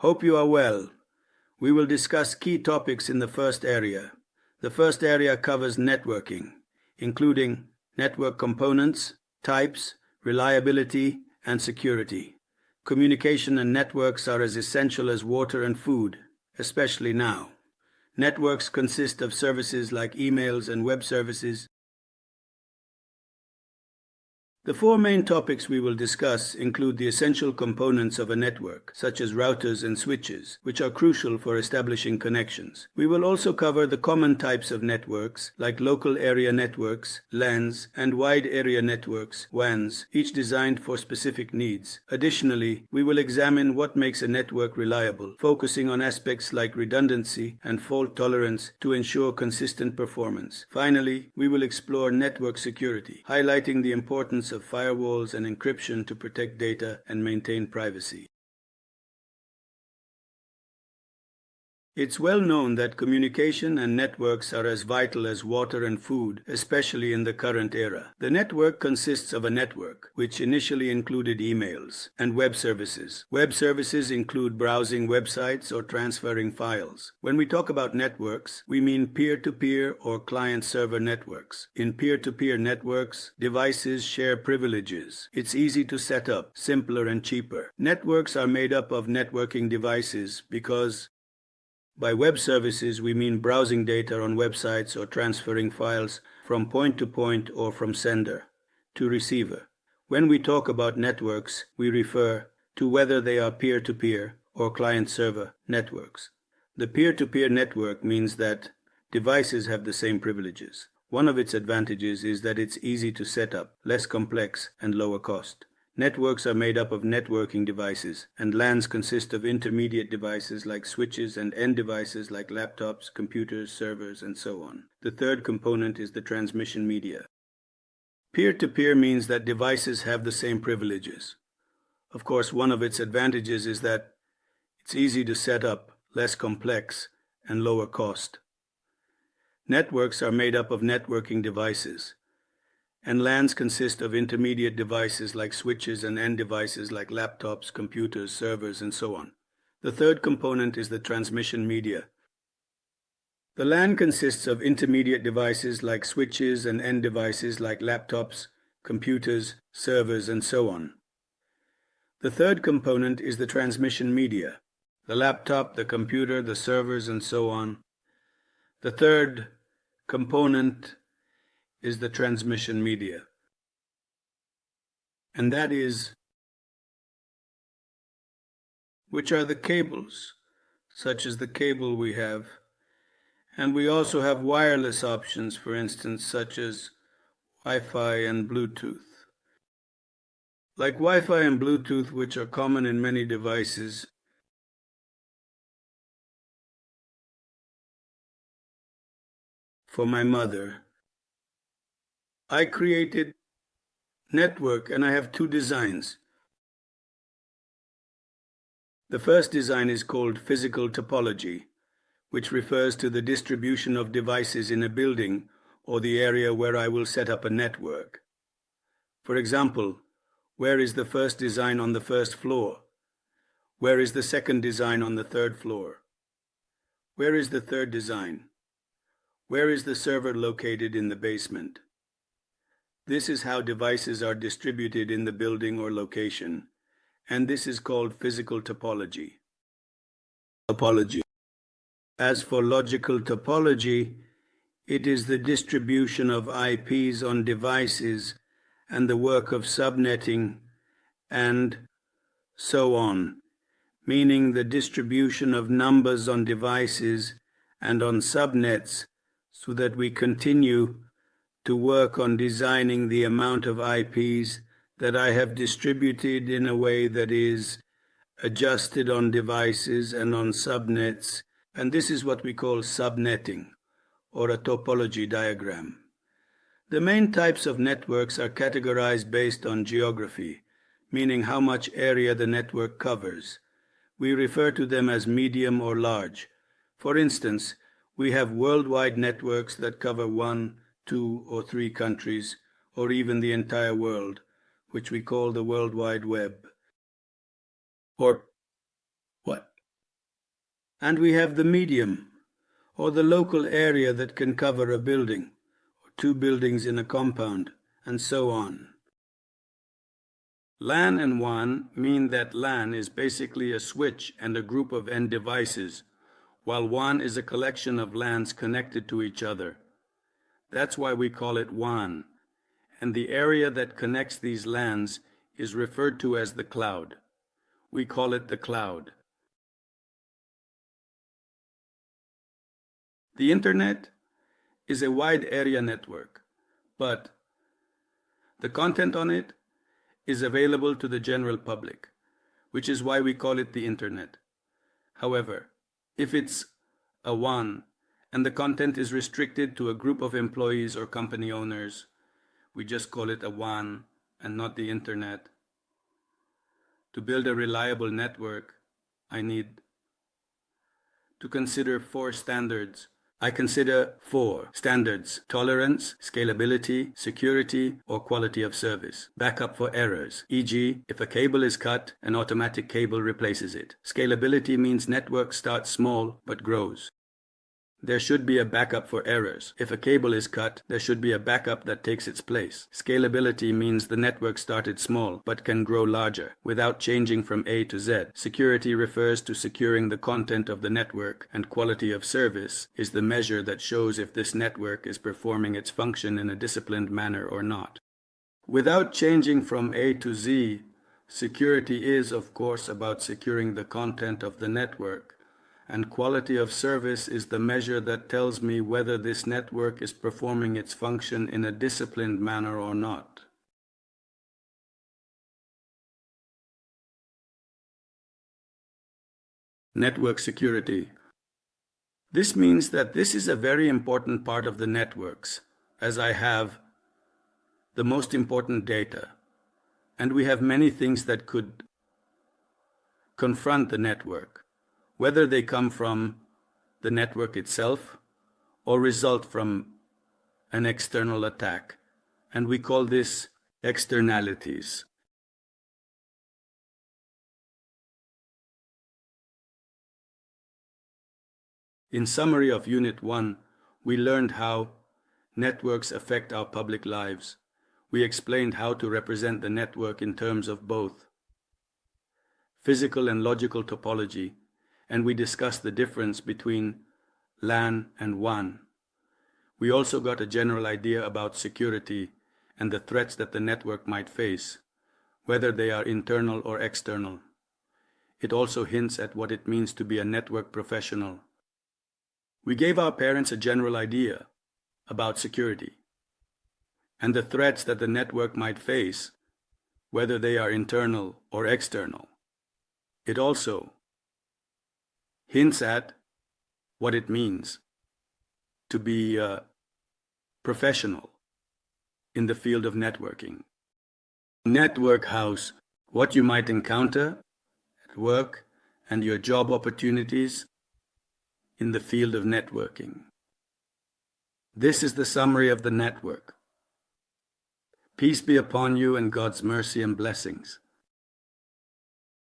Hope you are well. We will discuss key topics in the first area. The first area covers networking, including network components, types, reliability, and security. Communication and networks are as essential as water and food, especially now. Networks consist of services like emails and web services. The four main topics we will discuss include the essential components of a network, such as routers and switches, which are crucial for establishing connections. We will also cover the common types of networks, like local area networks, LANs, and wide area networks, WANs, each designed for specific needs. Additionally, we will examine what makes a network reliable, focusing on aspects like redundancy and fault tolerance to ensure consistent performance. Finally, we will explore network security, highlighting the importance of firewalls and encryption to protect data and maintain privacy. It's well known that communication and networks are as vital as water and food, especially in the current era. The network consists of a network, which initially included emails, and web services. Web services include browsing websites or transferring files. When we talk about networks, we mean peer-to-peer or client-server networks. In peer-to-peer networks, devices share privileges. It's easy to set up, simpler and cheaper. Networks are made up of networking devices because by web services, we mean browsing data on websites or transferring files from point to point or from sender to receiver. When we talk about networks, we refer to whether they are peer-to-peer or client-server networks. The peer-to-peer network means that devices have the same privileges. One of its advantages is that it's easy to set up, less complex, and lower cost. Networks are made up of networking devices, and LANs consist of intermediate devices like switches and end devices like laptops, computers, servers, and so on. The third component is the transmission media. Peer-to-peer means that devices have the same privileges. Of course, one of its advantages is that it's easy to set up, less complex, and lower cost. Networks are made up of networking devices, and LANs consist of intermediate devices like switches and end devices like laptops, computers, servers, and so on. The third component is the transmission media. The LAN consists of intermediate devices like switches and end devices like laptops, computers, servers, and so on. The third component is the transmission media. The laptop, the computer, the servers, and so on. The third component is the transmission media. And that is, which are the cables, such as the cable we have. And we also have wireless options, for instance, such as Wi-Fi and Bluetooth. Like Wi-Fi and Bluetooth, which are common in many devices, for my mother, I created network, and I have two designs. The first design is called physical topology, which refers to the distribution of devices in a building or the area where I will set up a network. For example, where is the first design on the first floor? Where is the second design on the third floor? Where is the third design? Where is the server located in the basement? This is how devices are distributed in the building or location, and this is called physical topology. As for logical topology, it is the distribution of IPs on devices and the work of subnetting and so on, meaning the distribution of numbers on devices and on subnets so that we continue to work on designing the amount of IPs that I have distributed in a way that is adjusted on devices and on subnets, and this is what we call subnetting, or a topology diagram. The main types of networks are categorized based on geography, meaning how much area the network covers. We refer to them as medium or large. For instance, we have worldwide networks that cover 1, 2, or 3 countries, or even the entire world, which we call the World Wide Web. Or what? And we have the medium, or the local area that can cover a building, or two buildings in a compound, and so on. LAN and WAN mean that LAN is basically a switch and a group of end devices, while WAN is a collection of LANs connected to each other. That's why we call it WAN, and the area that connects these LANs is referred to as the cloud. We call it the cloud. The Internet is a wide area network, but the content on it is available to the general public, which is why we call it the Internet. However, if it's a WAN and the content is restricted to a group of employees or company owners, we just call it a WAN and not the Internet. To build a reliable network, I need to consider four standards. I consider four standards: tolerance, scalability, security, or quality of service. Backup for errors, e.g., if a cable is cut, an automatic cable replaces it. Scalability means network starts small but grows. There should be a backup for errors. If a cable is cut, there should be a backup that takes its place. Scalability means the network started small but can grow larger without changing from A to Z. Security refers to securing the content of the network, and quality of service is the measure that shows if this network is performing its function in a disciplined manner or not. Without changing from A to Z, security is, of course, about securing the content of the network. And quality of service is the measure that tells me whether this network is performing its function in a disciplined manner or not. Network security. This means that this is a very important part of the networks, as I have the most important data, and we have many things that could confront the network, whether they come from the network itself or result from an external attack, and we call this externalities. In summary of Unit 1, we learned how networks affect our public lives. We explained how to represent the network in terms of both physical and logical topology, and we discussed the difference between LAN and WAN. We also got a general idea about security and the threats that the network might face, whether they are internal or external. It also hints at what it means to be a network professional. We gave our parents a general idea about security and the threats that the network might face, whether they are internal or external. It also hints at what it means to be a professional in the field of networking. Network house, what you might encounter at work and your job opportunities in the field of networking. This is the summary of the network. Peace be upon you and God's mercy and blessings.